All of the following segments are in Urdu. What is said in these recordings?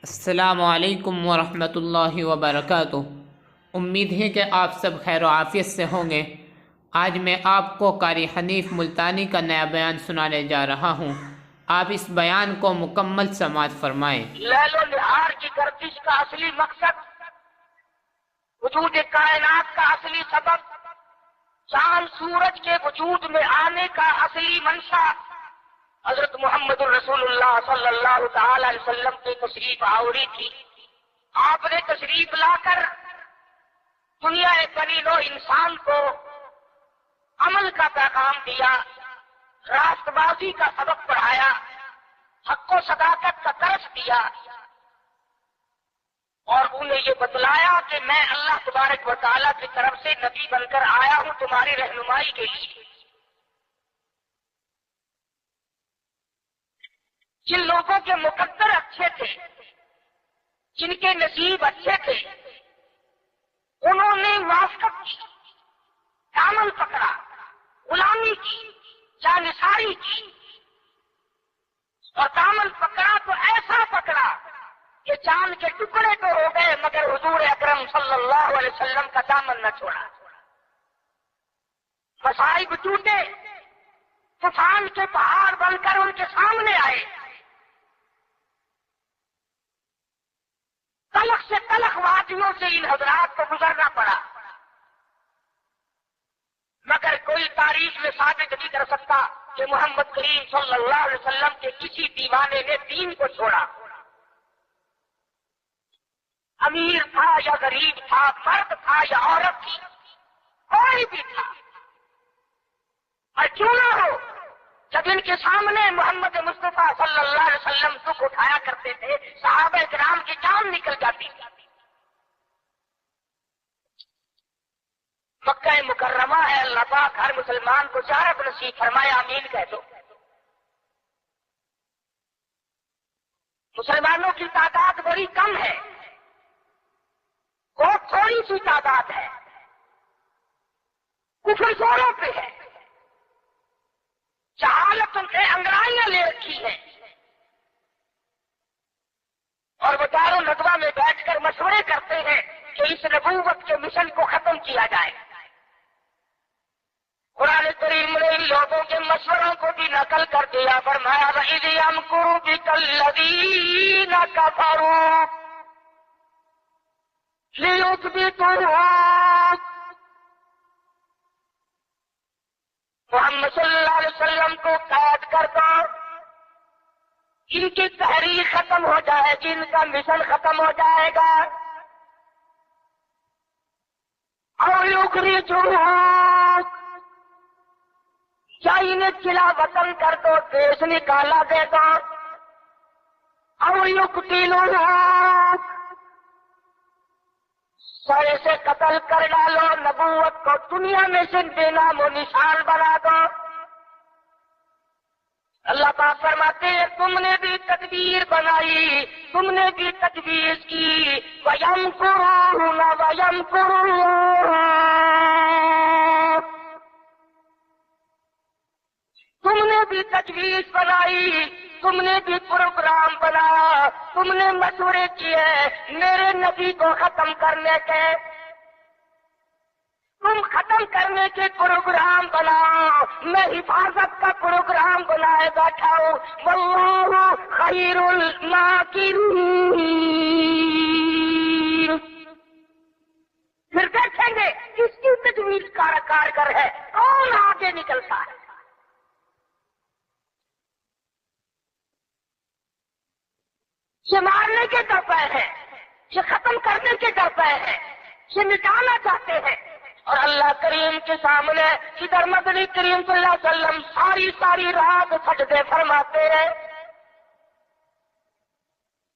السلام علیکم ورحمۃ اللہ وبرکاتہ۔ امید ہے کہ آپ سب خیر و عافیت سے ہوں گے۔ آج میں آپ کو قاری حنیف ملتانی کا نیا بیان سنانے جا رہا ہوں۔ آپ اس بیان کو مکمل سماعت فرمائیں۔ لیل و نہار کی گردش کا اصلی مقصد، وجود کائنات کا اصلی سبب، چاند سورج کے وجود میں آنے کا اصلی منشا حضرت محمد الرسول اللہ صلی اللہ تعالی علیہ وسلم کی تشریف آوری تھی۔ آپ نے تشریف لا کر دنیا بنی نوع انسان کو عمل کا پیغام دیا، راست بازی کا سبق پڑھایا، حق و صداقت کا درس دیا، اور انہیں یہ بتلایا کہ میں اللہ تبارک و تعالیٰ کی طرف سے نبی بن کر آیا ہوں تمہاری رہنمائی کے لیے۔ جن لوگوں کے مقدر اچھے تھے، جن کے نصیب اچھے تھے، انہوں نے موافقت کی، دامن پکڑا، غلامی کی، جانثاری کی، اور دامن پکڑا تو ایسا پکڑا کہ جان کے ٹکڑے تو ہو گئے مگر حضور اکرم صلی اللہ علیہ وسلم کا دامن نہ چھوڑا۔ مصائب ٹوٹے، طوفان کے پہاڑ بن کر ان کے سامنے آئے، تلخ سے تلخ وادیوں سے ان حضرات کو گزرنا پڑا، مگر کوئی تاریخ میں ثابت نہیں کر سکتا کہ محمد کریم صلی اللہ علیہ وسلم کے کسی دیوانے نے دین کو چھوڑا۔ امیر تھا یا غریب تھا، مرد تھا یا عورت تھی، کوئی بھی تھا، اور کیوں نہ ہو، جب ان کے سامنے محمد مصطفیٰ صلی اللہ علیہ وسلم دکھ اٹھایا کرتے تھے، صحابہ کرام کی جان نکل جاتی تھی۔ مکہ مکرمہ ہے، اللہ پاک ہر مسلمان کو زیارت نصیب فرمائے، آمین کہہ دو۔ مسلمانوں کی تعداد بڑی کم ہے، بہت تھوڑی سی تعداد ہے، کفر زوروں پہ ہے، جہالت ان سے انگرائیاں لے رکھی ہیں، اور وہ دار الندوہ میں بیٹھ کر مشورے کرتے ہیں کہ اس نبوت کے مشن کو ختم کیا جائے۔ قرآن کریم نے ان لوگوں کے مشوروں کو بھی نقل کر دیا، فرمایا وَإِذْ يَمْكُرُ بِكَ الَّذِينَ كَفَرُوا لِيُثْبِتُوكَ۔ محمد صلی اللہ علیہ وسلم کو قید کر دو، ان کی تحریک ختم ہو جائے گی، ان کا مشن ختم ہو جائے گا، اور یخرجوک، یا انہیں قلعہ وطن کر دو، دیش نکالا دے دو، اور یقتلوک، سر سے قتل کر ڈالو، نبوت کو دنیا میں سے بے نام و نشان بنا دو۔ اللہ پاک فرماتے ہیں تم نے بھی تدبیر بنائی، تم نے بھی تجویز کی، وَيَمْكُرُونَ وَيَمْكُرُ اللَّهُ، تم نے بھی تجویز بنائی، تم نے بھی پروگرام بنایا، تم نے مشورے کیے میرے نبی کو ختم کرنے کے، تم ختم کرنے کے پروگرام بناؤ، میں حفاظت کا پروگرام بنائے بیٹھا ہوں، واللہ خیر الماکرین۔ پھر دیکھیں گے کس کی تجویز کارگر ہے، کون آگے نکلتا ہے۔ یہ مارنے کے ڈر پہ ہے، یہ ختم کرنے کے ڈر پہ ہے، یہ مٹانا چاہتے ہیں، اور اللہ کریم کے سامنے ادھر مدنی کریم صلی اللہ علیہ وسلم ساری رات سجدے فرماتے ہیں۔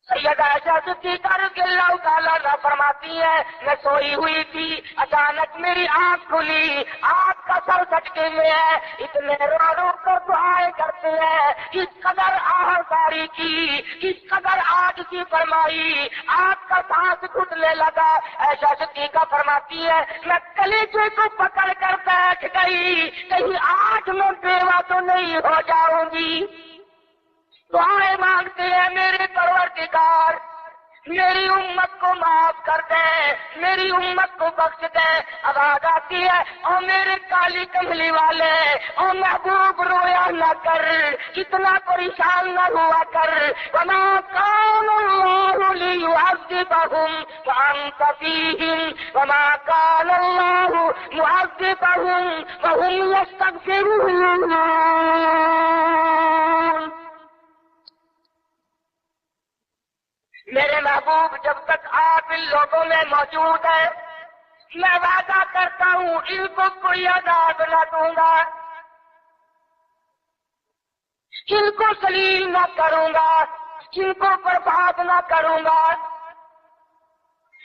سیدہ عائشہ صدیقہ رضی اللہ تعالیٰ عنہا فرماتی ہے میں سوئی ہوئی تھی، اچانک میری آنکھ کھلی، آپ کا سر سجدے میں ہے، اتنے رو رو کر دعائیں کرتے ہیں، کس قدر آہذاری کی، کس قدر عاجزی فرمائی، آپ کا سانس گھٹنے لگا۔ عائشہ صدیقہ فرماتی ہے میں کلیجے کو پکڑ کر بیٹھ گئی، کہیں آج میں بیوہ تو نہیں ہو جاؤں گی۔ دعائیں مانگتے ہیں میرے پروردگار، میری امت کو معاف کر دے، میری امت کو بخش دے۔ آواز آتی ہے اور میرے کالی کملی والے، اور محبوب رویا نہ کر، اتنا پریشان نہ ہوا کر۔ وما کان اللہ لیعذبہم وانت فیہم وما کان اللہ معذبہم وہم یستغفرون۔ میرے محبوب جب تک آپ ان لوگوں میں موجود ہیں، میں وعدہ کرتا ہوں ان کو کوئی عذاب نہ دوں گا، ان کو ذلیل نہ کروں گا، ان کو برباد نہ کروں گا۔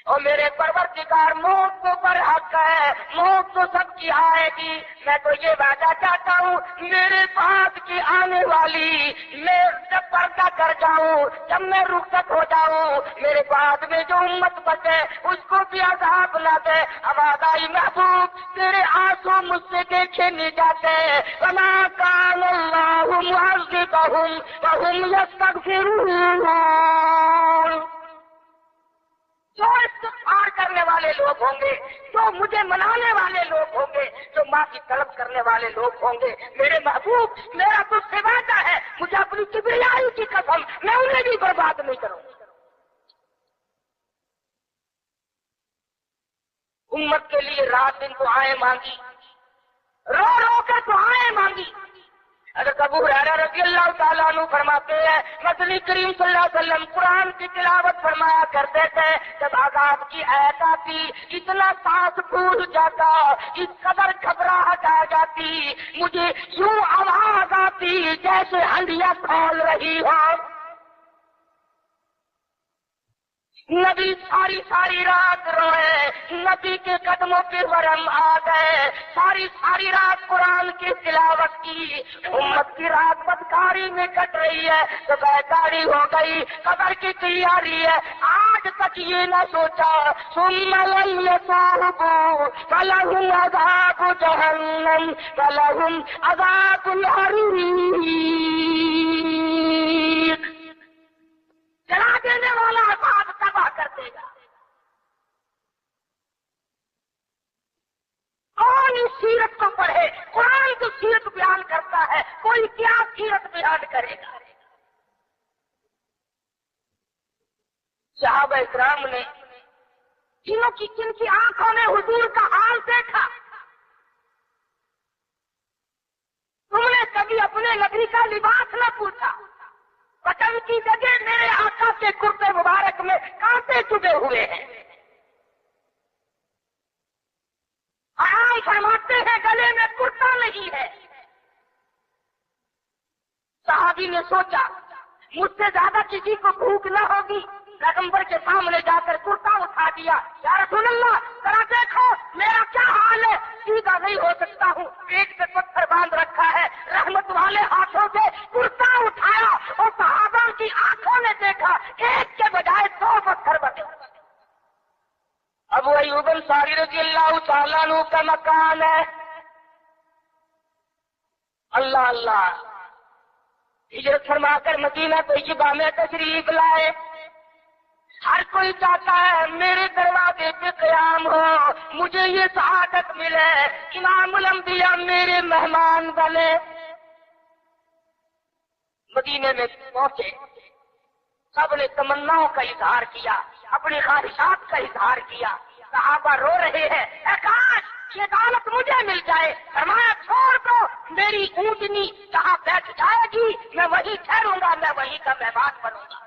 اور میرے پروردگار موت تو پر حق ہے، موت تو سب کی آئے گی۔ میں تو یہ وعدہ چاہتا ہوں میرے بعد کی آنے والی، میں جب پردہ کر جاؤں، جب میں رخصت ہو جاؤں، میرے بعد میں جو امت بچے اس کو بھی عذاب نہ دے۔ آواز آئی محبوب تیرے آنسو مجھ سے دیکھے نہیں جاتے۔ وما کان اللہ معذبہم وہم یستغفرون۔ جو استغفار کرنے والے لوگ ہوں گے، جو مجھے منانے والے لوگ ہوں گے، جو معافی طلب کرنے والے لوگ ہوں گے، میرے محبوب میرا تو سے وعدہ ہے، مجھے اپنی کبریائی کی قسم میں انہیں بھی برباد نہیں کروں گا۔ امت کے لیے رات دن دعائیں مانگی، رو رو کر دعائیں مانگی۔ حضرت ابو ہریرہ رضی اللہ تعالیٰ عنہ فرماتے ہیں نبی کریم صلی اللہ علیہ وسلم قرآن کی تلاوت فرمایا کرتے تھے، جب عذاب کی آیت آتی اتنا سانس پھول جاتا، اس قدر گھبراہٹ آ جاتی، مجھے یوں آواز آتی جیسے ہنڈیا کھول رہی ہو۔ نبی ساری ساری رات روئے، نبی کے قدموں پہ ورم آ گئے، ساری رات قرآن کی تلاوت کی۔ امت کی رات بدکاری میں کٹ رہی ہے، صبح کاری ہو گئی، قبر کی تیاری ہے، آج تک یہ نہ سوچا ثم لم يتوبوا فلهم عذاب جہنم ولهم عذاب الحریق۔ جلا دینے والا عذاب تباہ کر دے گا۔ کون اس سیرت کو پڑھے؟ قرآن تو سیرت بیان کرتا ہے، کوئی کیا سیرت بیان کرے گا؟ صحابہ اکرام نے جن کی آنکھوں نے حضور کا حال دیکھا، تم نے کبھی اپنے نبی کا لباس نہ پوچھا؟ بٹن کی جگہ میرے آقا کے کرتے مبارک میں کانٹے چبھے ہوئے ہیں، آرام فرماتے ہیں گلے میں کرتا نہیں ہے۔ صحابی نے سوچا مجھ سے زیادہ کسی کو بھوک نہ ہوگی، پیغمبر کے سامنے جا کر کرتا اٹھا دیا، یا رسول اللہ ذرا دیکھو میرا کیا حال ہے، سیدھا نہیں ہو سکتا ہوں، پیٹ پہ پتھر باندھ رکھا ہے۔ رحمت والے ہاتھوں سے کرتا اٹھایا اور صحابہ کی آنکھوں نے دیکھا ایک کے بجائے 2 پتھر بنے۔ ابو ایوب انصاری رضی اللہ تعالیٰ عنہ کا مکان ہے، اللہ اللہ، ہجرت فرما کر مدینہ طیبہ میں تشریف لائے۔ ہر کوئی چاہتا ہے میرے دروازے پہ قیام ہو، مجھے یہ سعادت ملے، امام الانبیاء میرے مہمان بنے۔ مدینے میں پہنچے، سب نے تمناؤں کا اظہار کیا، اپنی خواہشات کا اظہار کیا۔ صحابہ رو رہے ہیں، اے کاش یہ دولت مجھے مل جائے۔ فرمایا چھوڑ دو، میری اونٹنی جہاں بیٹھ جائے گی میں وہیں ٹھہروں گا، میں وہیں کا مہمان بنوں گا۔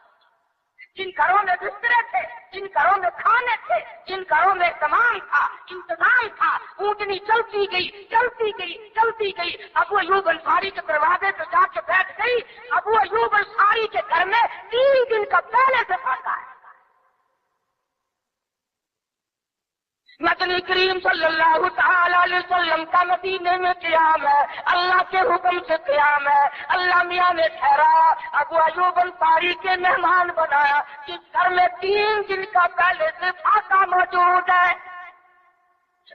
جن گھروں میں بسترے تھے، جن گھروں میں کھانے تھے، جن گھروں میں اہتمام تھا، انتظام تھا، اونٹنی چلتی گئی چلتی گئی چلتی گئی، ابو ایوب انصاری کے دروازے پہ جا کے بیٹھ گئی۔ ابو ایوب انصاری کے گھر میں 3 دن کا پہلے سے پھانسا ہے۔ نبی کریم صلی اللہ تعالی علیہ وسلم کا مدینے میں قیام ہے، اللہ کے حکم سے قیام ہے۔ اللہ میاں نے ٹھہرا، ابو ایوب انصاری کے مہمان بنایا، جس گھر میں 3 دن کا پہلے سے پھانسا موجود ہے۔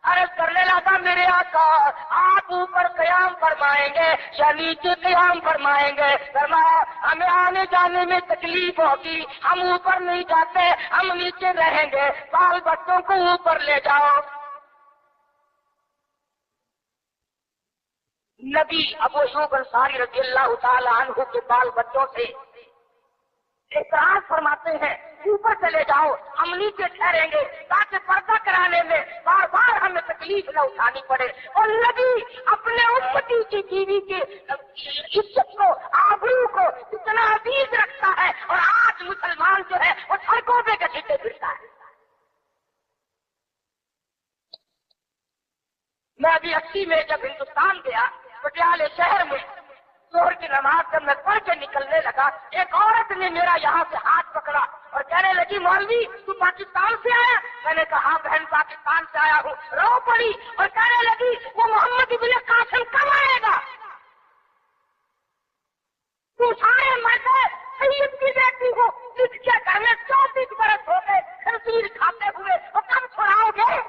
عرض کرنے لگا میرے آقا آپ اوپر قیام فرمائیں گے یا نیچے قیام فرمائیں گے؟ فرمایا ہمیں آنے جانے میں تکلیف ہوگی، ہم اوپر نہیں جاتے، ہم نیچے رہیں گے، بال بچوں کو اوپر لے جاؤ۔ نبی ابو ایوب انصاری رضی اللہ تعالی عنہ کے بال بچوں سے اعتراض فرماتے ہیں اوپر چلے جاؤ، ہم نیچے ٹھہریں گے تاکہ پردہ کرانے میں بار بار ہمیں تکلیف نہ اٹھانی پڑے۔ اور نبی اپنے امتی کی بیوی کی عزت کو، آبرو کو اتنا عزیز رکھتا ہے، اور آج مسلمان جو ہے وہ سڑکوں پہ گھسیٹے پھرتا ہے۔ میں ابھی 80 میں جب ہندوستان گیا، پٹیالے شہر میں ظہر کی نماز جب میں پڑھ کے نکلنے لگا، ایک عورت نے میرا یہاں سے ہاتھ پکڑا اور کہنے لگی مولوی تو پاکستان سے آیا؟ میں نے کہا ہاں بہن پاکستان سے آیا ہوں۔ رو پڑی اور کہنے لگی وہ محمد ابن قاسم کب آئے گا؟ تو سارے مرد سید کی بیٹی ہو، جس کے گھر میں 34 برس ہو گئے خنزیر کھاتے ہوئے، وہ کب چھڑاؤ گے؟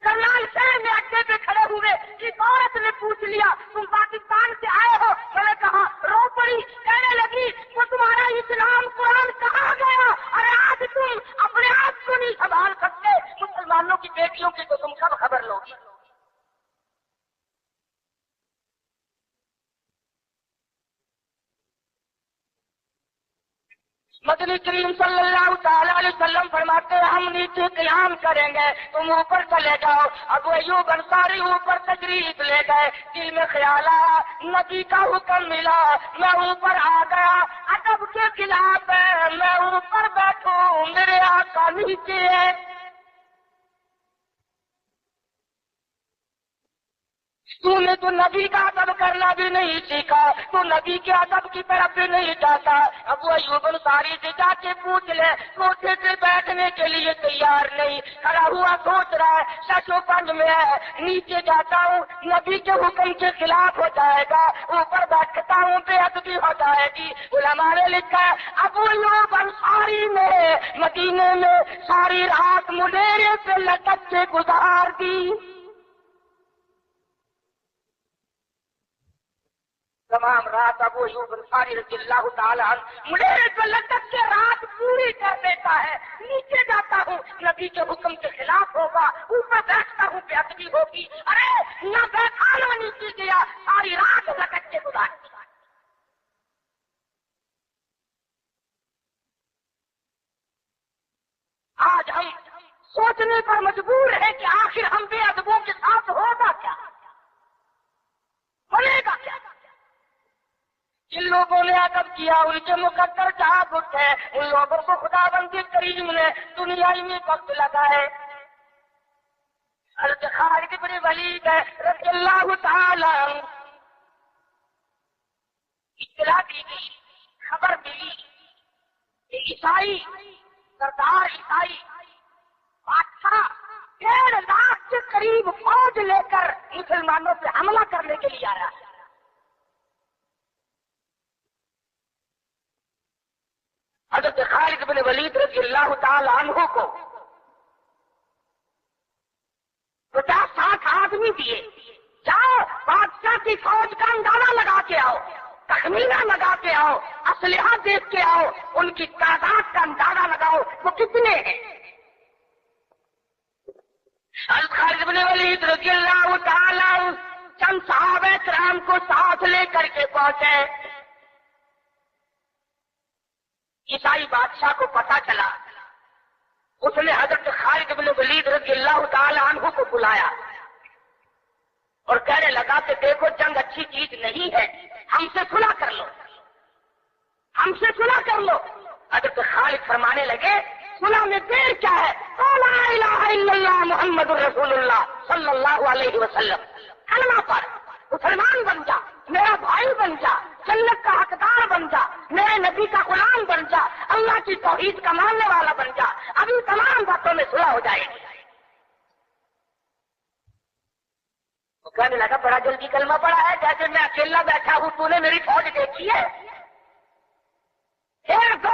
کرنال شہر میں اڈے پہ کھڑے ہوئے ایک عورت نے پوچھ لیا تم پاکستان سے آئے ہو؟ میں نے کہا، رو پڑی، کہنے لگی وہ تمہارا اسلام قرآن کہاں گیا؟ ارے آج تم اپنے آپ کو نہیں سنبھال سکتے، مسلمانوں کی بیٹیوں کی تو تم کب خبر لوگی؟ مدنی کریم صلی اللہ تعالی علیہ وسلم فرماتے ہیں ہم نیچے قیام کریں گے، تم اوپر چلے جاؤ۔ ابو ایوب انصاری اوپر تشریف لے گئے، دل میں خیال آیا نبی کا حکم ملا، میں اوپر آ گیا۔ ادب کے خلاف ہے میں اوپر بیٹھوں، میرے آقا نیچے ہے۔ تو نے تو نبی کا ادب کرنا بھی نہیں سیکھا، تو نبی کے ادب کی طرف بھی نہیں جاتا۔ ابو ایوب انصاری سے جا کے پوچھ لے، کوٹھے سے بیٹھنے کے لیے تیار نہیں، کھڑا ہوا سوچ رہا ہے شش و پنج میں ہے، نیچے جاتا ہوں نبی کے حکم کے خلاف ہو جائے گا، اوپر بیٹھتا ہوں بے ادبی ہو جائے گی۔ علماء نے لکھا ہے ابو ایوب انصاری نے مدینے میں ساری رات ملیرے سے لٹک کے گزار دی۔ تمام رات ابو ایوب انصاری رضی اللہ تعالیٰ عنہ ملیرے پہ لٹک کے رات پوری کر دیتا ہے۔ نیچے جاتا ہوں نبی کے حکم کے خلاف ہوگا، اوپر بیٹھتا ہوں بے ادبی ہوگی۔ ارے نہ بیٹھا نہ نیچے گیا، ساری رات لٹک کے گزار دی۔ آج ہم سوچنے پر مجبور ہیں کہ آخر ہم بے ادبوں کے ساتھ ہوگا کیا، بنے گا کیا؟ جن لوگوں نے ادب کیا ان کے مقدر جاگ اٹھے، ان لوگوں کو خدا بند کریم نے دنیائی میں وقت لگائے۔ حضرت خالد بن ولید رضی اللہ تعالی عنہ اطلاع دی گئی، خبر ملی کہ عیسائی سردار عیسائی بادشاہ 1.5 لاکھ کے قریب فوج لے کر مسلمانوں پہ حملہ کرنے کے لیے آیا ہے۔ حضرت خالد بن ولید رضی اللہ تعالی عنہ کو 50-60 آدمی دیے، جاؤ بادشاہ کی فوج کا اندازہ لگا کے آؤ، تخمینہ لگا کے آؤ، اسلحہ دیکھ کے آؤ، ان کی تعداد کا اندازہ لگاؤ وہ کتنے ہیں۔ حضرت خالد بن ولید رضی اللہ تعالی عنہ چند صحابہ کرام کو ساتھ لے کر کے پہنچے۔ عیسائی بادشاہ کو پتا چلا، اس نے حضرت خالد بن ولید رضی اللہ تعالی عنہ کو بلایا اور کہنے لگا کہ دیکھو جنگ اچھی چیز نہیں ہے، ہم سے صلح کر لو، ہم سے صلح کر لو۔ حضرت خالد فرمانے لگے صلح میں دیر کیا ہے، لا الہ الا اللہ محمد رسول اللہ صلی اللہ علیہ وسلم، کلمہ پڑھ، مسلمان بن جا، میرا بھائی بن جا، جنت کا حقدار بن جا، میرے نبی کا غلام بن جا، اللہ کی توحید کا ماننے والا بن جا، ابھی تمام باتوں میں صلح ہو جائے گی۔ وہ کہنے لگا بڑا جلدی کلمہ پڑا ہے، جیسے میں اکیلا بیٹھا ہوں، تو نے میری فوج دیکھی ہے؟ 1-2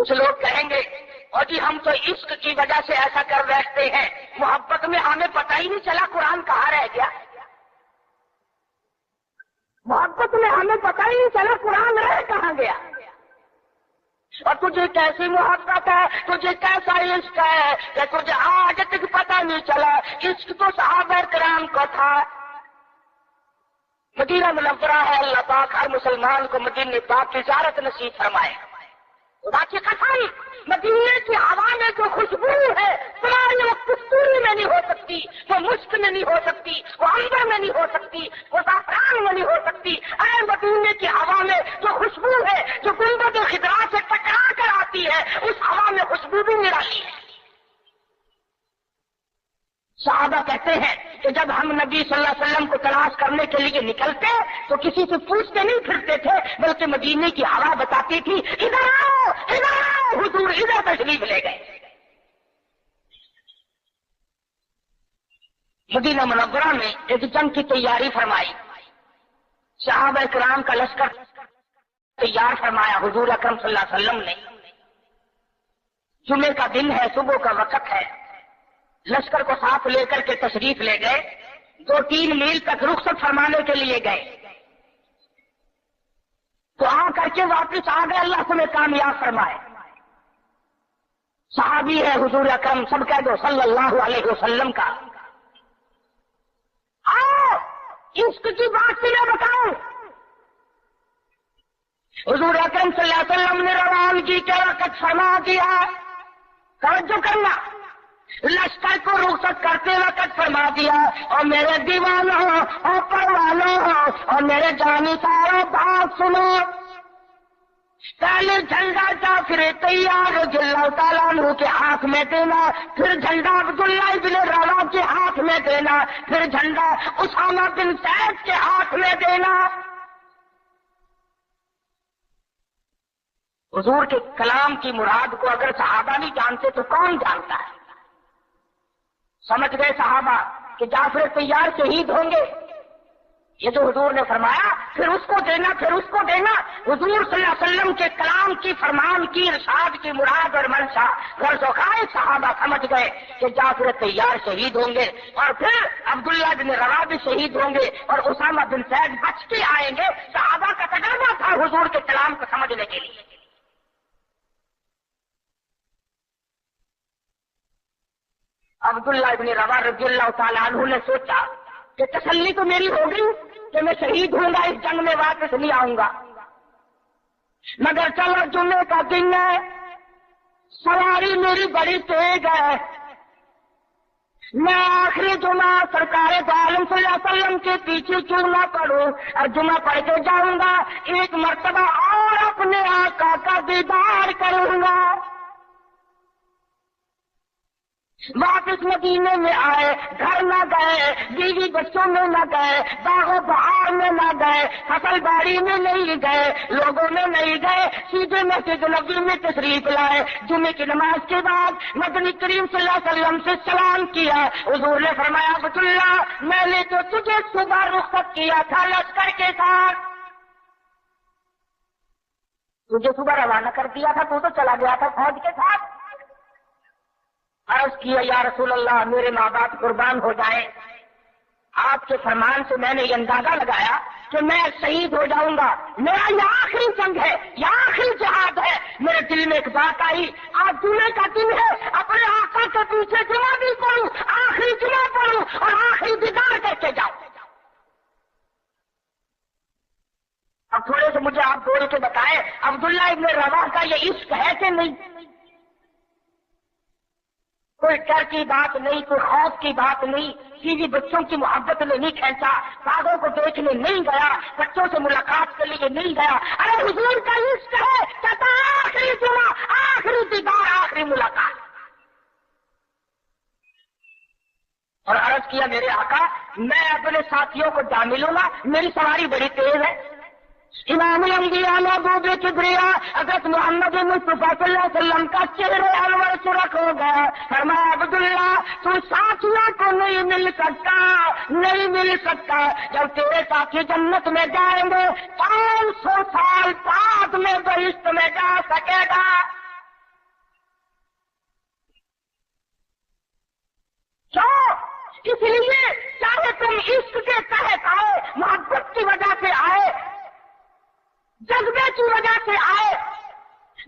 کچھ لوگ کہیں گے اور جی ہم تو عشق کی وجہ سے ایسا کر بیٹھتے ہیں، محبت میں ہمیں پتہ ہی نہیں چلا قرآن کہاں رہ گیا، محبت میں ہمیں پتہ ہی نہیں چلا قرآن رہ کہاں گیا۔ اور تجھے کیسی محبت ہے، تجھے کیسا عشق ہے کہ تجھے آج تک پتہ نہیں چلا، عشق تو صحابہ کرام کو تھا۔ مدینہ منورہ ہے، اللہ پاک ہر مسلمان کو مدینہ پاک کی زیارت نصیب فرمائے۔ خدا کی قسم، مدینے کی ہوا میں جو خوشبو ہے تمہاری وہ کستوری میں نہیں ہو سکتی، وہ مشک میں نہیں ہو سکتی، وہ عنبر میں نہیں ہو سکتی، وہ زعفران میں نہیں ہو سکتی۔ اے مدینے کی ہوا میں جو خوشبو ہے، جو گنبد خضرا سے ٹکرا کر آتی ہے، اس ہوا میں خوشبو بھی نرالی ہے۔ صحابہ کہتے ہیں کہ جب ہم نبی صلی اللہ علیہ وسلم کو تلاش کرنے کے لیے نکلتے تو کسی سے پوچھتے نہیں پھرتے تھے، بلکہ مدینے کی ہوا بتاتی تھی ادھر آؤ ادھر آؤ، حضور ادھر تشریف لے گئے۔ مدینہ منورہ میں ایک جنگ کی تیاری فرمائی، صحابہ کرام کا لشکر تیار فرمایا حضور اکرم صلی اللہ علیہ وسلم نے۔ جمعے کا دن ہے، صبح کا وقت ہے، لشکر کو ساتھ لے کر کے تشریف لے گئے، 2-3 میل تک رخصت فرمانے کے لیے گئے تو آ کر کے واپس آ گئے، اللہ تمہیں کامیاب فرمائے۔ صحابی ہے حضور اکرم، سب کہہ دو صلی اللہ علیہ وسلم کا۔ آؤ عشق کی بات تمہیں بتاؤں، حضور اکرم صلی اللہ علیہ وسلم نے روانگی کے وقت فرما دیا، توجہ کرنا، لشکر کو رخصت کرتے وقت فرما دیا، اور میرے دیوانوں اور پروانوں اور میرے جانی ساروں بات سنو، پہلے جھنڈا کافر تیار رضی اللہ تعالیٰ عنہ کے ہاتھ میں دینا، پھر جھنڈا عبداللہ بن روا کے ہاتھ میں دینا، پھر جھنڈا اسامہ بن زید کے ہاتھ میں دینا۔ حضور کے کلام کی مراد کو اگر صحابہ نہیں جانتے تو کون جانتا ہے؟ سمجھ گئے صحابہ کہ جعفر تیار شہید ہوں گے، یہ جو حضور نے فرمایا پھر اس کو دینا پھر اس کو دینا، حضور صلی اللہ علیہ وسلم کے کلام کی فرمان کی ارشاد کی مراد اور منشا غرض و خواہش صحابہ سمجھ گئے کہ جعفر تیار شہید ہوں گے، اور پھر عبداللہ بن روا بھی شہید ہوں گے، اور اسامہ بن زید بچ کے آئیں گے۔ صحابہ کا تجربہ تھا حضور کے کلام کو سمجھنے کے لیے۔ عبداللہ بن روا رضی اللہ تعالیٰ عنہ نے سوچا کہ تسلی تو میری ہو گئی کہ میں شہید ہوں گا، اس جنگ میں واپس نہیں آؤں گا، مگر چلو جمعے کا دن ہے، سواری میری بڑی تیز ہے، میں آخری جمعہ سرکار دو عالم صلی اللہ علیہ وسلم کے پیچھے کیوں نہ پڑھوں، اور جمعہ پڑھ کے جاؤں گا، ایک مرتبہ اور اپنے آقا کا دیدار کروں گا۔ واپس مدینے میں آئے، گھر نہ گئے، بیوی بچوں میں نہ گئے، باغ و بہار میں نہ گئے، فصل باڑی میں نہیں گئے، لوگوں میں نہیں گئے، سیدھے مسجد نبوی میں تشریف لائے۔ جمعے کی نماز کے بعد مدنی کریم صلی اللہ علیہ وسلم سے سلام کیا، حضور نے فرمایا عبداللہ میں نے تو تجھے صبح رخصت کیا تھا لشکر کے ساتھ، تجھے صبح روانہ کر دیا تھا، تو چلا گیا تھا فوج کے ساتھ۔ عرض کیا یا رسول اللہ میرے ماں باپ قربان ہو جائیں، آپ کے فرمان سے میں نے یہ اندازہ لگایا کہ میں شہید ہو جاؤں گا، میرا یہ آخری جنگ ہے، یہ آخری جہاد ہے۔ میرے دل میں ایک بات آئی، آج جمعے کا دن ہے، اپنے آقا کے پیچھے جمعہ بھی پڑھوں، آخری جمعہ پڑھوں اور آخری دیدار کر کے جاؤں۔ اب تھوڑے سے مجھے آپ بول کے بتائیں عبداللہ ابن روا کا یہ عشق ہے کہ نہیں؟ کوئی ڈر کی بات نہیں، کوئی خوف کی بات نہیں، بیوی بچوں کی محبت نے نہیں کھینچا، باغوں کو دیکھنے نہیں گیا، بچوں سے ملاقات کے لیے نہیں گیا، ارے حضور کا عشق ہے، کہتا آخری جمعہ، آخری دیدار، آخری ملاقات۔ اور عرض کیا میرے آقا میں اپنے ساتھیوں کو جا ملوں گا، میری سواری بڑی تیز ہے۔ امام الانبیاء محبوب کبریا حضرت محمد مصطفیٰ صلی اللہ علیہ وسلم کا چہرے انور سرخ ہو گیا، فرمایا عبداللہ تو ساتھیوں کو نہیں مل سکتا، نہیں مل سکتا، جب تیرے ساتھی جنت میں جائیں گے 500 سال بعد میں بہشت میں جا سکے گا۔ اس لیے چاہے تم عشق کے تحت آئے، محبت کی وجہ سے آئے، جذبے کی وجہ سے آئے،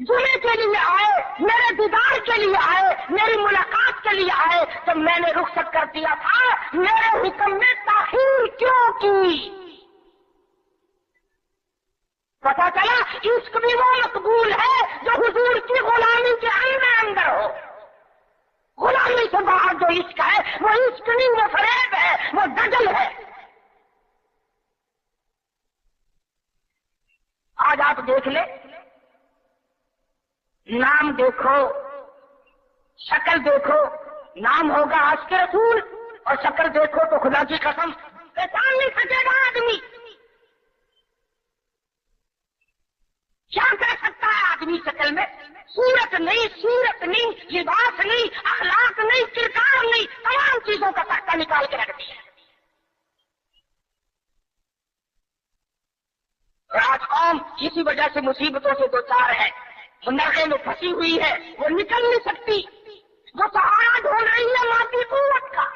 جمعے کے لیے آئے، میرے دیدار کے لیے آئے، میری ملاقات کے لیے آئے، جب میں نے رخصت کر دیا تھا میرے حکم میں تاخیر کیوں کی؟ پتا چلا عشق بھی وہ مقبول ہے جو حضور کی غلامی کے اندر ہو۔ غلامی سے باہر جو عشق ہے وہ عشق نہیں، وہ فریب ہے، وہ دجل ہے۔ آج آپ دیکھ لیں، نام دیکھو، شکل دیکھو، نام ہوگا عاشق رسول اور شکل دیکھو تو خدا کی قسم پہچان نہیں سکے گا آدمی۔ کیا کر سکتا ہے آدمی شکل میں؟ صورت نہیں، سیرت نہیں، لباس نہیں، اخلاق نہیں، کردار نہیں، تمام چیزوں کا تختہ نکال کے رکھ دیا۔ آج قوم اسی وجہ سے مصیبتوں سے دوچار ہے، نرغے میں پھنسی ہوئی ہے، وہ نکل نہیں سکتی، وہ سہارا ڈھونڈ رہی ہے مادی قوت کا۔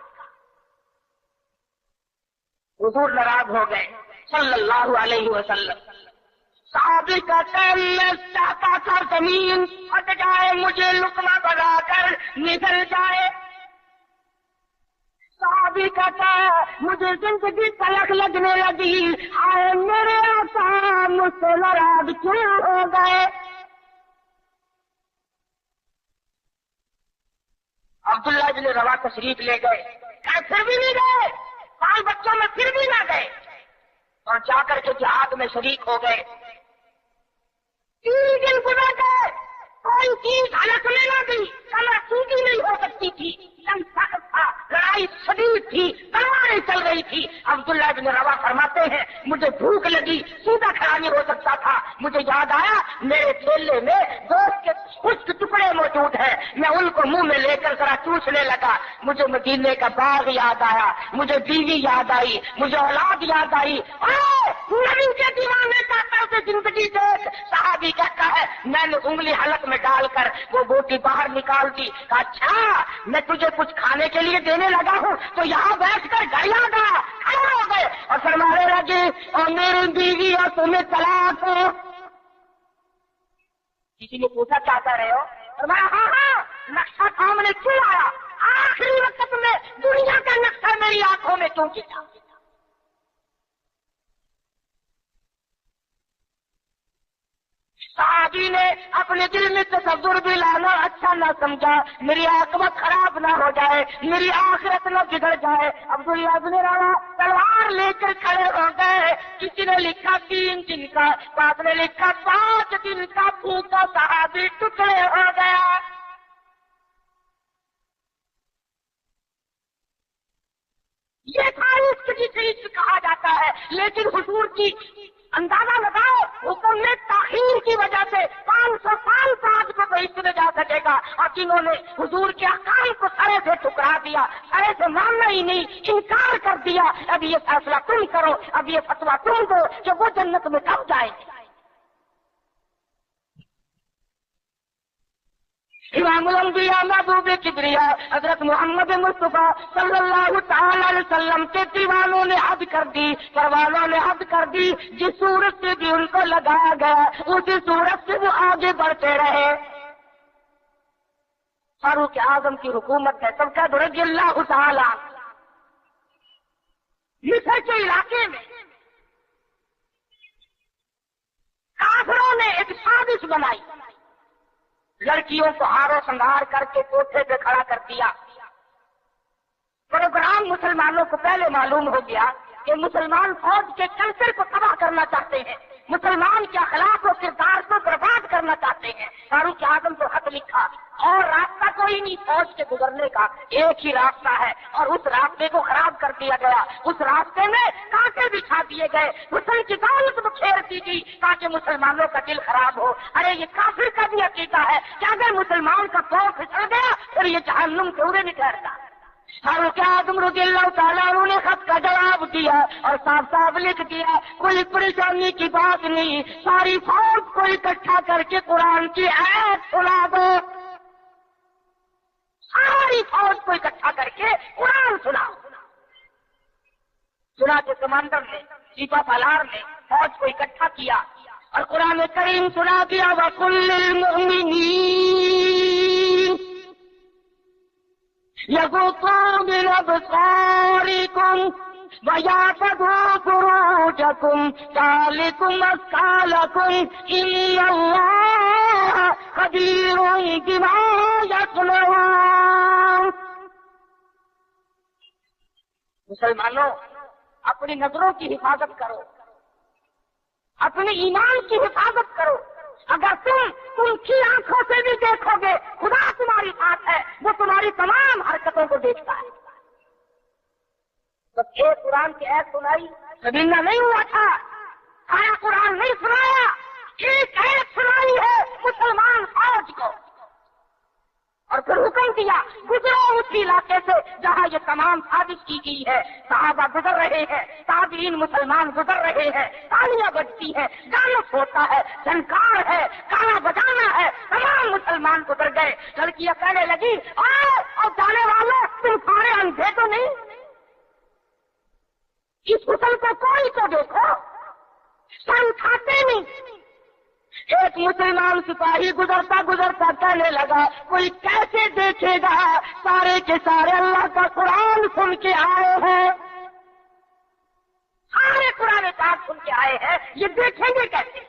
حضور ناراض ہو گئے صلی اللہ علیہ وسلم۔ صحابی کا ٹائم میں چاہتا تھا زمین ہٹ جائے، مجھے لقمہ بنا کر نکل جائے۔ صحابی کا ٹائم مجھے زندگی تلخ لگنے لگی، ہائے میرے آقا مجھ سے ناراض کیوں ہو گئے؟ عبداللہ بن روا تشریف لے گئے، کہ پھر بھی نہیں گئے، بال بچوں میں پھر بھی نہ گئے، اور جا کر کے جہاد میں شریک ہو گئے۔ 3 دن گزر گئے، کوئی چیز حلق میں نہ دی، کمر سیدھی نہیں ہو سکتی تھی، جنگ سخت تھا، لڑائی شدید تھی، تلواریں چل رہی تھی۔ عبداللہ بن روا فرماتے ہیں مجھے بھوک لگی، سیدھا کھڑا نہیں ہو سکتا تھا، مجھے یاد آیا میرے تھیلے میں گوشت کے خشک ٹکڑے موجود ہیں، میں ان کو منہ میں لے کر ذرا چوسنے لگا، مجھے مدینے کا باغ یاد آیا، مجھے بیوی یاد آئی، مجھے اولاد یاد آئی۔ نبی کے دیوانے کا طرز زندگی دیکھ، صحابی کہتا ہے میں نے انگلی حلق میں ڈال کر وہ بوٹی باہر نکال دی، کہا اچھا میں تجھے کچھ کھانے کے لیے دینے لگا ہوں تو یہاں بیٹھ کر گھر یاد آیا، کھڑے ہو گئے اور فرمانے لگے اور میری بیوی اور تمہیں طلاق ہو۔ کسی نے پوچھا کیا کر رہے ہو؟ فرمایا ہاں نقشہ سامنے کیوں آیا؟ آخری وقت میں دنیا کا نقشہ میری آنکھوں میں کیوں کھینچا؟ صحابی نے اپنے دل میں تصور بھی لانا اچھا نہ سمجھا، میری عاقبت خراب نہ ہو جائے، میری آخرت نہ بگڑ جائے۔ عبداللہ بن روا تلوار لے کر کھڑے ہو گئے، کسی نے لکھا 3 دن کا، بعد نے لکھا 5 دن کا بھوکا صحابی ٹکڑے ہو گیا۔ یہ تاریخ کی چیز کہا جاتا ہے، لیکن حضور کی اندازہ لگاؤ حکم میں تاخیر کی وجہ سے 500 سال بعد کو بہشت میں جا سکے گا، اور جنہوں نے حضور کے احکام کو سرے سے ٹھکرا دیا، سرے سے ماننا ہی نہیں، انکار کر دیا، اب یہ فیصلہ تم کرو، اب یہ فتویٰ تم دو کہ وہ جنت میں کب جائے۔ امام الانبیاء محبوب کبریا حضرت محمد مصطفیٰ صلی اللہ تعالی علیہ وسلم کے دیوانوں نے حد کر دی، پروانوں نے حد کر دی، جس صورت سے بھی ان کو لگایا گیا اسی صورت سے وہ آگے بڑھتے رہے۔ فاروق اعظم کی حکومت ہے، سب کا رضی اللہ تعالی، مصر کے علاقے میں کافروں نے ایک سازش بنائی، لڑکیوں کو ہار و سنگار کر کے کوٹھے پہ کھڑا کر دیا۔ پروگرام مسلمانوں کو پہلے معلوم ہو گیا کہ مسلمان فوج کے کلچر کو تباہ کرنا چاہتے ہیں، مسلمان کے اخلاق و کردار کو برباد کرنا چاہتے ہیں۔ فاروق اعظم کو خط لکھا، اور راستہ کوئی نہیں فوج کے گزرنے کا، ایک ہی راستہ ہے، اور اس راستے کو خراب کر دیا گیا، اس راستے میں کانٹے بچھا دیے گئے، حسن کی دولت بکھیر دی گئی تاکہ مسلمانوں کا دل خراب ہو۔ ارے یہ کافر کا بھی عقیدہ ہے کہ اگر مسلمان کا پاؤں پھسل گیا پھر یہ جہنم سے اڑے نہیں ٹھہرتا۔ فاروق اعظم رضی اللہ تعالیٰ عنہ نے خط کا جواب دیا اور صاف صاف لکھ دیا، کوئی پریشانی کی بات نہیں، ساری فوج کو اکٹھا کر کے قرآن کی آیت سنا دو، ساری فوج کو اکٹھا کر کے قرآن سناؤ۔ چنانچہ سمندر نے سیپا پالار نے فوج کو اکٹھا کیا اور قرآن کریم سنا دیا وَقُلْ لِلْمُؤْمِنِينَ يَغُضُّوا مِنْ أَبْصَارِهِمْ وَيَحْفَظُوا فُرُوجَهُمْ ذَلِكُمْ أَزْكَىٰ لَكُمْ إِنَّ اللَّهَ خَبِيرٌ بِمَا يَصْنَعُونَ۔ مسلمانوں، اپنی نظروں کی حفاظت کرو، اپنے ایمان کی حفاظت کرو۔ اگر تم کی آنکھوں سے بھی دیکھو گے، خدا تمہاری ساتھ ہے، وہ تمہاری تمام حرکتوں کو دیکھتا ہے۔ بس ایک قرآن کی ایت سنائی سبیلہ نہیں ہوا تھا، سارا قرآن نہیں سنایا، ایک ایت سنائی ہے مسلمان فوج کو، اور پھر حکم دیا گزرو اس علاقے سے جہاں یہ تمام سازش کی گئی ہے۔ صحابہ گزر رہے ہیں، تابعین مسلمان گزر رہے ہیں، تالیاں بجتی ہیں، ڈانس ہوتا ہے، جھنکار ہے، گانا بجانا ہے، تمام مسلمان گزر گئے۔ لڑکیاں کہنے لگی آؤ اور جانے والوں تم سارے اندھے تو نہیں، اس حسن کو کوئی تو دیکھو، سر اٹھاتے نہیں۔ ایک مسلمان سپاہی گزرتا گزرتا کہنے لگا کوئی کیسے دیکھے گا، سارے کے سارے اللہ کا قرآن سن کے آئے ہیں، سارے قرآن پاک سن کے آئے ہیں، یہ دیکھیں گے کیسے؟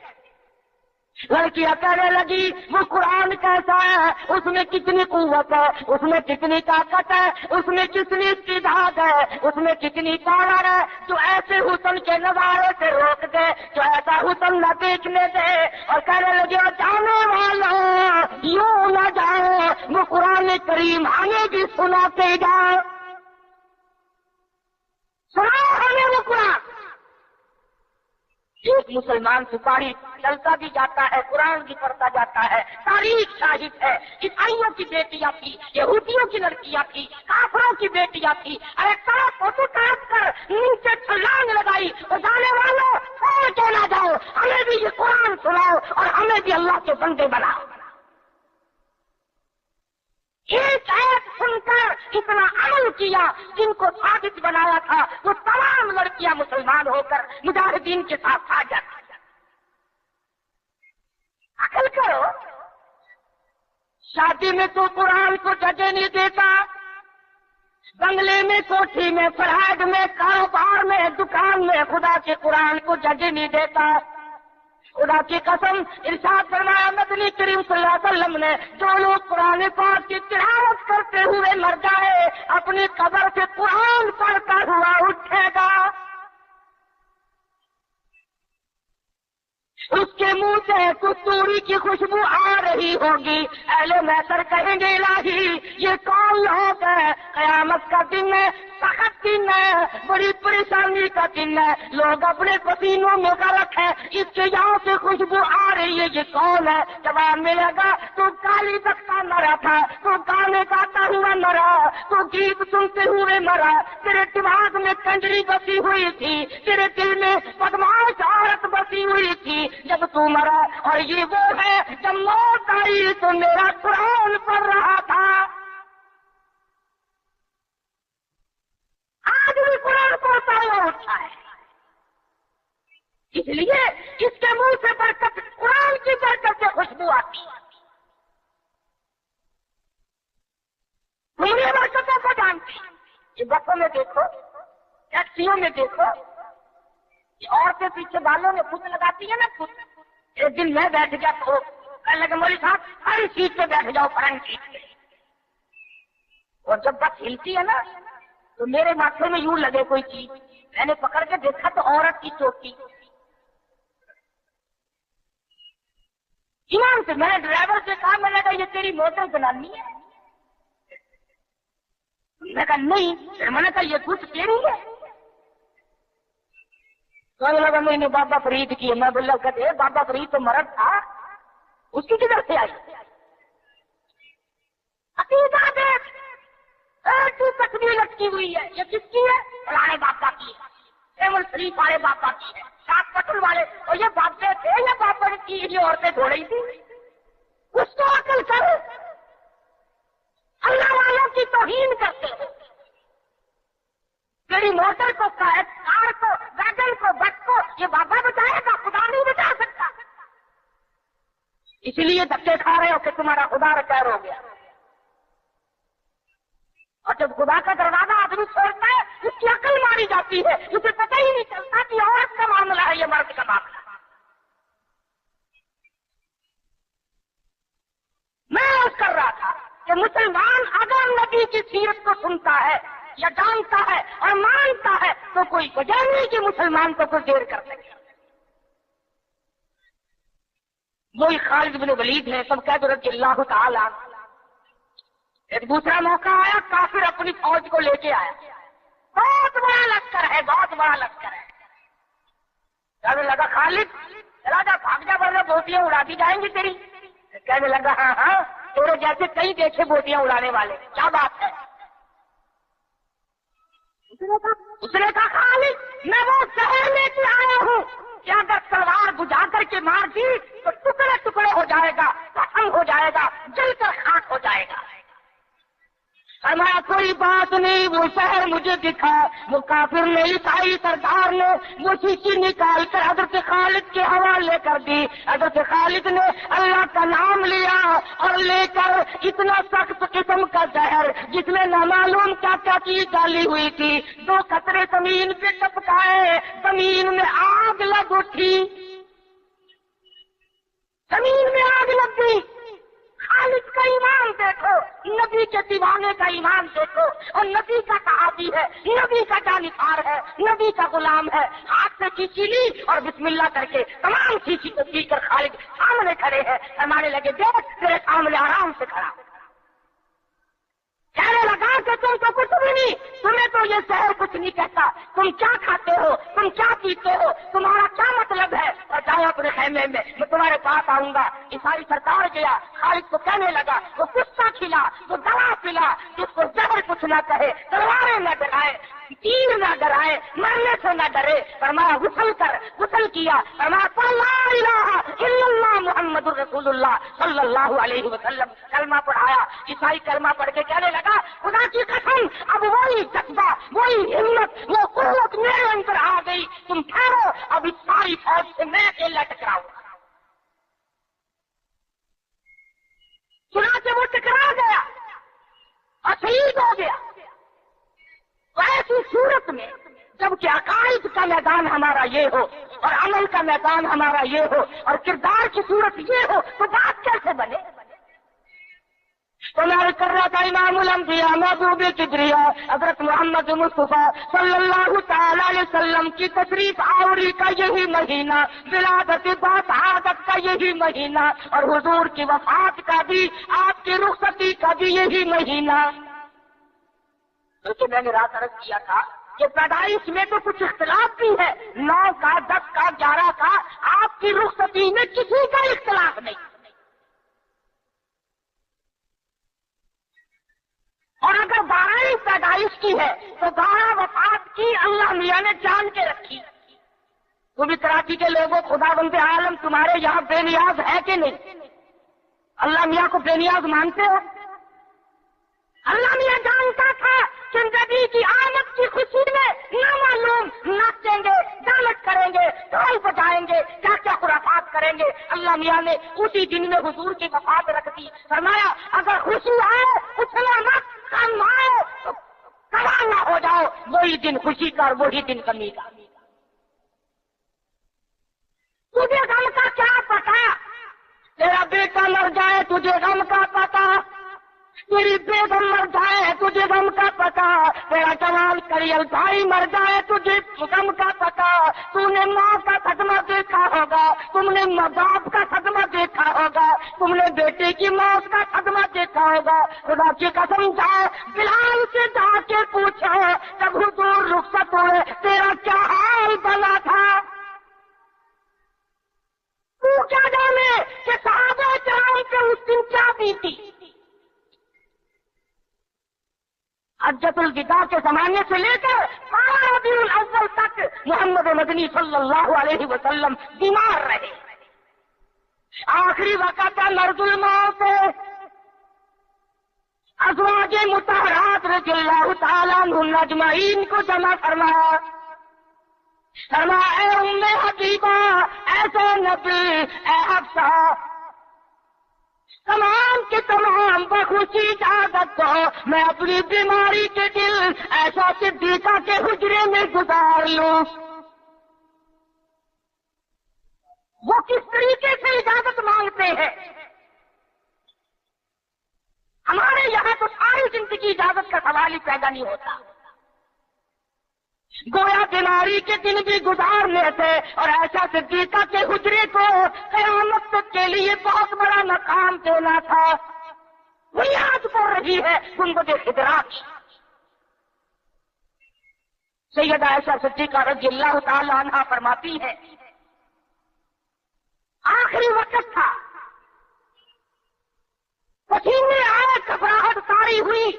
لڑکیاں کہنے لگی وہ قرآن کیسا ہے، اس میں کتنی قوت ہے، اس میں کتنی طاقت ہے، اس میں کتنی استعداد ہے، اس میں کتنی پاور ہے، جو ایسے حسن کے نظارے سے روک دے، جو ایسا حسن نہ دیکھنے دے۔ اور کہنے لگے جانے والا یوں نہ جاؤ، وہ قرآن کریم ہمیں بھی سناتے جاؤ، سناؤ ہمیں وہ قرآن۔ ایک مسلمان سپاہی چلتا بھی جاتا ہے، قرآن بھی پڑھتا جاتا ہے۔ تاریخ شاہد ہے، عیسائیوں کی بیٹیاں تھی، یہودیوں کی لڑکیاں تھی، کافروں کی بیٹیاں تھی، ارے طرف فوٹو کاٹ کر نیچے چھلانگ لگائی، اور جانے والوں چھوڑ کے نہ جاؤ، ہمیں بھی یہ قرآن سناؤ اور ہمیں بھی اللہ کے بندے بناؤ۔ ایک ایت سن کر اتنا عمل کیا، جن کو ثابت بنایا تھا وہ تمام لڑکیاں مسلمان ہو کر مجاہدین کے ساتھ آ جاتی۔ عقل کرو، شادی میں تو قرآن کو جگہ نہیں دیتا، بنگلے میں، کوٹھی میں، فلائٹ میں، کاروبار میں، دکان میں خدا کے قرآن کو جگہ نہیں دیتا۔ خدا کی قسم ارشاد فرمایا مدنی کریم صلی اللہ علیہ وسلم نے جو لوگ قرآن پاک کی تلاوت کرتے ہوئے مر جائے اپنی قبر سے قرآن پڑھتا ہوا اٹھے گا، اس کے منہ سے کستوری کی خوشبو آ رہی ہوگی، اہل محشر کہیں گے الہی یہ کون لوگ ہیں؟ قیامت کا دن ہے، سخت دن ہے، بڑی پریشانی کا دن ہے، لوگ اپنے پسینوں میں غرق ہیں، اس کے یہاں سے خوشبو آ رہی ہے، یہ کون ہے؟ جواب ملے گا تو کالی بختہ مرا تھا، تو گانے گاتا ہوا مرا، تو گیت سنتے ہوئے مرا، تیرے دماغ میں کنجری بسی ہوئی تھی، تیرے دل میں بدماش عورت بسی ہوئی تھی جب تو مرا، اور یہ وہ ہے جب موت آئی تو میرا قرآن پڑھ رہا تھا۔ آج بھی قرآن پڑھتا ہوا اٹھا ہے، اس لیے اس کے منہ سے برکت، قرآن کی برکت سے خوشبو آتی ہے۔ تمہیں برکتوں کو جانتی، یہ بسوں میں دیکھو، ٹیکسیوں میں دیکھو، یہ عورتیں پیچھے بالوں میں خود لگاتی ہے نا خود۔ ایک دن میں بیٹھ گیا تو کہنے لگے مولوی صاحب فرنٹ سیٹ پہ بیٹھ جاؤ، فرنٹ سیٹ پہ، اور جب بس ہلتی ہے نا تو میرے ماتھے میں یوں لگے کوئی چیز، میں نے پکڑ کے دیکھا تو عورت کی چوٹی۔ ایمان سے میں نے ڈرائیور سے کہا، میں نے کہا یہ تیری موٹر جنانی ہے؟ میں نے کہا نہیں، میں نے کہا یہ کچھ تیری ہے؟ کہنے لگا میں نے بابا فرید کی ہے۔ میں بولا کہتے بابا فرید تو مرد تھا، اس کی کدھر سے آئی؟ عقیدہ دیکھ، تصویر لٹکی ہوئی ہے، یہ کس کی ہے؟ فلانے بابا کی ہے، ایمل شریف والے بابا کی ہے، شاہ پٹل والے، اور یہ بابے تھے یا بابا کی یہ عورتیں دھو رہی تھی؟ اس کو عقل کر، اللہ والوں کی توہین کرتے ہو۔ میری موٹر کو کار والدین کو، بچ کو یہ بابا بچائے گا، خدا نہیں بچا سکتا. اس لیے دھکے کھا رہے ہو کہ تمہارا خدا ریٹائر ہو گیا. اور جب خدا کا دروازہ آدمی چھوڑتا ہے اس کی عقل ماری جاتی ہے، اسے پتہ ہی نہیں چلتا کہ عورت کا معاملہ ہے، یہ مرد کا معاملہ. میں عرض کر رہا تھا کہ مسلمان اگر نبی کی سیرت کو سنتا ہے یا جانتا ہے اور مانتا ہے تو کوئی وجہ نہیں کہ مسلمان کو کوئی دیر کر سکے. وہی خالد بن ولید ہے، سب کہتے رضی اللہ تعالی. ایک دوسرا موقع آیا، کافر اپنی فوج کو لے کے آیا، بہت بڑا لشکر ہے، بہت بڑا لشکر ہے. کہنے لگا خالد چلا جا، بھاگ جا ورنہ بوٹیاں اڑا دی جائیں گی تیری. کہنے لگا ہاں ہاں تیرے جیسے کئی دیکھے بوٹیاں اڑانے والے، کیا بات ہے. اس نے کہا خالد میں وہ زہر لے کے آیا ہوں کہ اگر تلوار بجھا کر کے مار دی تو ٹکڑے ٹکڑے ہو جائے گا، ختم ہو جائے گا، جل کر خاک ہو جائے گا. فرمایا کوئی بات نہیں، وہ شہر مجھے دکھا. وہ کافر نے، عیسائی سردار نے وہ شیشی نکال کر حضرت خالد کے حوالے کر دی. حضرت خالد نے اللہ کا نام لیا اور لے کر اتنا سخت قسم کا زہر جس میں نامعلوم کیا کیا چیز ڈالی ہوئی تھی، 2 قطرے زمین پہ ٹپکائے، زمین میں آگ لگ اٹھی، زمین میں آگ لگ گئی. خالد کا ایمان دیکھو، نبی کے دیوانے کا ایمان دیکھو، اور نبی کا صحابی ہے، نبی کا جانبدار ہے، نبی کا غلام ہے. ہاتھ سے چیچی لی اور بسم اللہ کر کے تمام چیچی کو پی کر خالد سامنے کھڑے ہیں. فرمانے لگے دیکھ تیرے سامنے آرام سے کھڑا. کہنے لگا کہ تم تو کچھ بھی نہیں، تمہیں تو یہ شہر کچھ نہیں کہتا. تم کیا کھاتے ہو، تم کیا پیتے ہو، تمہارا کیا مطلب ہے، اور جاؤ اپنے خیمے میں، میں تمہارے پاس آؤں گا. عیسائی سردار گیا، خالد کو کہنے لگا وہ کتا کھلا، وہ دوا پلا، جس کو زہر کچھ نہ کہے، تلواریں نہ ڈرائے، تیر نہ ڈرائے، مرنے سے نہ ڈرے. فرمایا غسل کر، غسل کیا. فرمایا لا الہ الا اللہ محمد الرسول اللہ صلی اللہ علیہ وسلم. کلمہ پڑھایا. عیسائی کلمہ پڑھ کے کہنے لگا خدا کی قسم اب وہی جذبہ، وہی ہمت، وہ قوت میرے اندر آ گئی. تم ٹھہرو، اب اس ساری فوج سے میں اکیلا ٹکراؤں. چنانچہ وہ ٹکرا گیا اور شہید ہو گیا. ایسی صورت میں جب کہ عقائد کا میدان ہمارا یہ ہو اور عمل کا میدان ہمارا یہ ہو اور کردار کی صورت یہ ہو تو بات کیسے بنے؟ تو میں کر رہا تھا امام الانبیاء محبوب کبریا حضرت محمد مصطفیٰ صلی اللہ تعالی علیہ وسلم کی تشریف آوری کا یہی مہینہ، ولادت باسعادت کا یہی مہینہ، اور حضور کی وفات کا بھی، آپ کی رخصتی کا بھی یہی مہینہ. کیونکہ میں نے رات عرض کیا تھا کہ پیدائش میں تو کچھ اختلاف بھی ہے، 9 کا 10 کا 11 کا، آپ کی رخصتی میں کسی کا اختلاف نہیں. اور اگر 12 پیدائش کی ہے تو 12 وفات کی اللہ میاں نے جان کے رکھی. تم بھی کراچی کے لوگوں، خدا بند عالم تمہارے یہاں بے نیاز ہے کہ نہیں؟ اللہ میاں کو بے نیاز مانتے ہو؟ اللہ میاں جانتا تھا کہ نبی کی آمد کی خوشی میں نامعلوم ناچیں گے، ڈانس کریں گے، ڈھول بجائیں گے، کیا کیا خرافات کریں گے. اللہ میاں نے اسی دن میں حضور کی وفات رکھ دی. فرمایا اگر خوشی آئے اچھلا مت، کم آئے تو کما نہ ہو جاؤ. وہی دن خوشی کا اور وہی دن کمی کا. تجھے غم کا کیا پتا؟ تیرا بیٹا مر جائے تجھے غم کا پتا، تیری بیگم مر جائے تجھے غم کا پتا، تیرا جوان کریل بھائی مر جائے تجھے غم کا پتا. تم نے ماں کا صدمہ دیکھا ہوگا، تم نے باپ کا صدمہ دیکھا ہوگا، تم نے بیٹے کی موت کا صدمہ دیکھا ہوگا. خدا کی قسم جاؤ بلال سے جا کے پوچھو جب حضور رخصت ہوئے تیرا کیا حال بنا تھا. تو کیا جانے کہ صحابہ کرام کے اس دن کیا بیتی. حجت الوداع کے زمانے سے لے کر 12 ربیع الاول تک محمد مدنی صلی اللہ علیہ وسلم بیمار رہے. آخری وقت کا مرض الموت. ازواج مطہرات رضی اللہ تعالیٰ عنہن اجمعین کو جمع فرمایا. فرمایا اے ام حبیبہ، ایسے نبی، اے حفصہ، تمام کے تمام بخوشی اجازت دو میں اپنی بیماری کے دل ایسا صدیقہ کے حجرے میں گزار لوں۔ وہ کس طریقے سے اجازت مانگتے ہیں؟ ہمارے یہاں تو ساری زندگی اجازت کا سوال ہی پیدا نہیں ہوتا، گویا بیماری کے دن بھی گزارنے تھے، اور ایسا صدیقہ کے حجرے کو قیامت تک کے لیے بہت بڑا مقام دینا تھا۔ بنیاد پڑ رہی ہے گنبد خضرا کی۔ سیدہ عائشہ صدیقہ رضی اللہ تعالی عنہا فرماتی ہے، آخری وقت تھا، پسینے آئے، گھبراہٹ طاری ہوئی،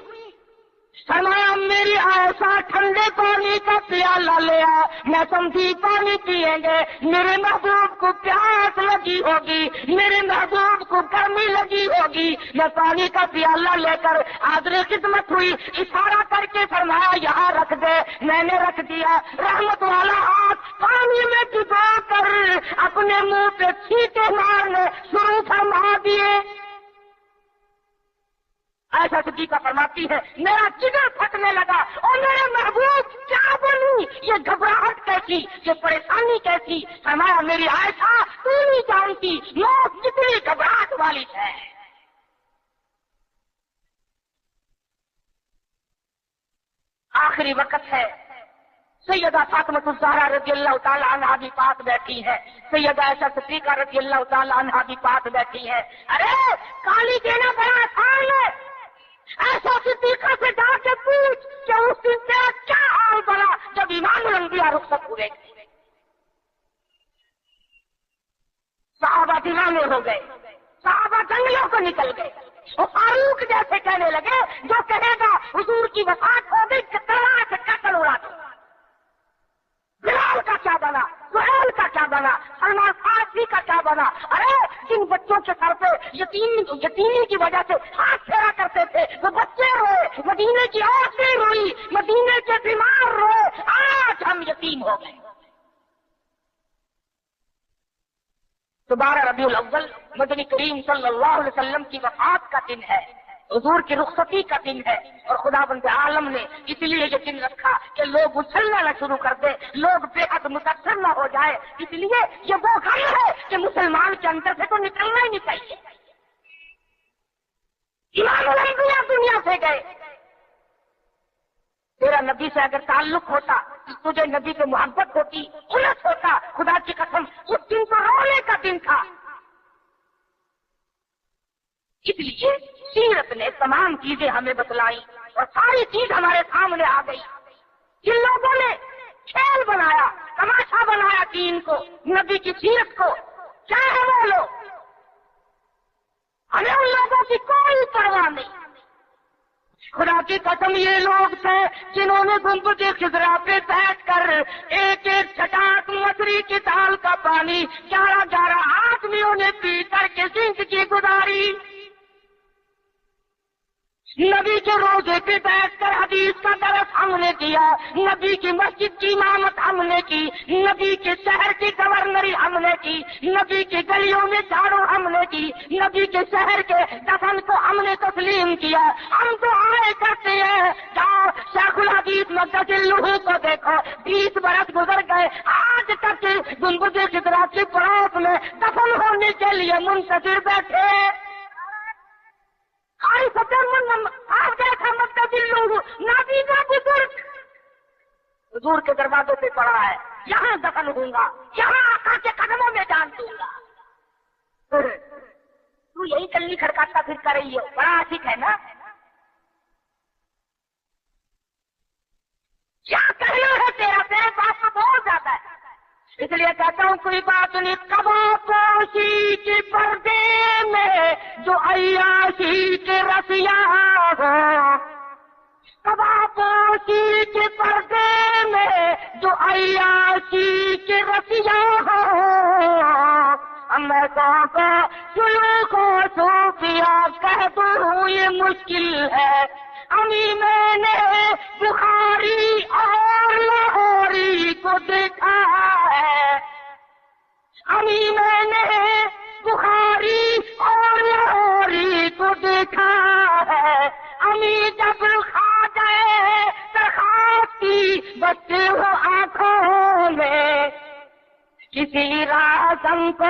فرمایا میری عائشہ ٹھنڈے پانی کا پیالہ لے آ، میں سمجھی پانی پیئیں گے، میرے محبوب کو پیاس لگی ہوگی، میرے محبوب کو گرمی لگی ہوگی۔ میں پانی کا پیالہ لے کر حاضر خدمت ہوئی، اشارہ کر کے فرمایا یہاں رکھ دے، میں نے رکھ دیا۔ رحمت والا ہاتھ پانی میں ڈبو کر اپنے منہ پہ چھینٹے مارنے شروع فرما دیے۔ عائشہ صدیقہ فرماتی ہے میرا جگر پھٹنے لگا، اور میرے محبوب کیا بنی، یہ گھبراہٹ کیسی، یہ پریشانی کیسی؟ فرمایا میری عائشہ تو نہیں جانتی موت کتنی گھبراہٹ والی ہے۔ آخری وقت ہے، سیدہ فاطمہ الزہرا رضی اللہ تعالی عنہا بھی پاس بیٹھی ہے، سیدہ عائشہ صدیقہ رضی اللہ تعالی عنہا بھی پاس بیٹھی ہے۔ ارے گالی دینا بڑا آسان ہے، ایسا صدیقہ سے جا کے پوچھ کہ اس دن تیرا کیا حال بنا جب امام الانبیاء رخصت ہوئے۔ صحابہ دیوانے ہو گئے، صحابہ جنگلوں کو نکل گئے، وہ فاروق جیسے کہنے لگے جو کہے گا حضور کی وفات ہو گئی تلوار سے قتل اڑا دو۔ بلال کا کیا بنا، سہیل کا کیا بنا، سلمان فارسی کا کیا بنا؟ ارے جن بچوں کے سر پہ یتیمی کی وجہ سے ہاتھ پھیرا کرتے تھے وہ بچے روئے، مدینے کی عورتیں روئی، مدینے کے بیمار روئے، آج ہم یتیم ہو گئے۔ تو 12 ربیع الاول مدنی کریم صلی اللہ علیہ وسلم کی وفات کا دن ہے، حضور کی رخصتی کا دن ہے، اور خداوند عالم نے اس لیے یہ دن رکھا کہ لوگ اچھلنا نہ شروع کر دے، لوگ بے حد متاثر نہ ہو جائے۔ اس لیے یہ وہ غم ہے کہ مسلمان کے اندر سے تو نکلنا ہی نہیں چاہیے۔ امام الانبیاء دنیا سے گئے، تیرا نبی سے اگر تعلق ہوتا، تجھے نبی سے محبت ہوتی، انس ہوتا، خدا کی قسم اس دن تو رونے کا دن تھا۔ اس لیے سیرت نے تمام چیزیں ہمیں بتلائی اور ساری چیز ہمارے سامنے آ گئی۔ جن لوگوں نے کھیل بنایا، تماشا بنایا دین کو، نبی کی سیرت کو، کیا ہے وہ لوگ؟ ہمیں ان لوگوں کی کوئی پرواہ نہیں۔ خدا کی قسم یہ لوگ تھے جنہوں نے گنبد خضرا پہ بیٹھ کر ایک ایک چھٹاک مصری کی دال کا پانی 11 آدمیوں نے پی کر کے زندگی گزاری۔ نبی کے روزے پہ بیٹھ کر حدیث کا درس ہم نے کیا، نبی کی مسجد کی امامت ہم نے کی، نبی کے شہر کی گورنری ہم نے کی، نبی کی گلیوں میں جھاڑو ہم نے کی، نبی کے شہر کے دفن کو ہم نے تسلیم کیا۔ ہم تو آئے کرتے ہیں، جاؤ شیخ الحدیث مقدس کو دیکھو، 20 برس گزر گئے، آج تک گنبد خضرا کی پڑوس میں دفن ہونے کے لیے منتظر بیٹھے۔ حضور کے دروازوں پہ پڑا ہے، یہاں دفن ہوں گا، یہاں آقا کے قدموں میں جان دوں گا۔ تو یہی کلی کھڑکاتا پھر کر رہی ہو، بڑا عاشق ہے نا؟ کیا کہنا ہے تیرا؟ تیرے پاس تو بہت زیادہ ہے، اس لیے کہتا ہوں کوئی بات نہیں۔ قبا پوشی کے پردے میں جو عیاشی کے رسیا ہو، قبا پوشی کے پردے میں جو عیاشی کے رسیا ہو، میں کو سلوک و صوفیہ کہہ دوں یہ مشکل ہے۔ امی میں نے بخاری اور لاہوری کو دیکھا ہے، امی میں نے بخاری اور لاہوری کو دیکھا ہے، امی جب کھا گئے درخواستی بچے ہو آنکھوں میں، کسی رازم کو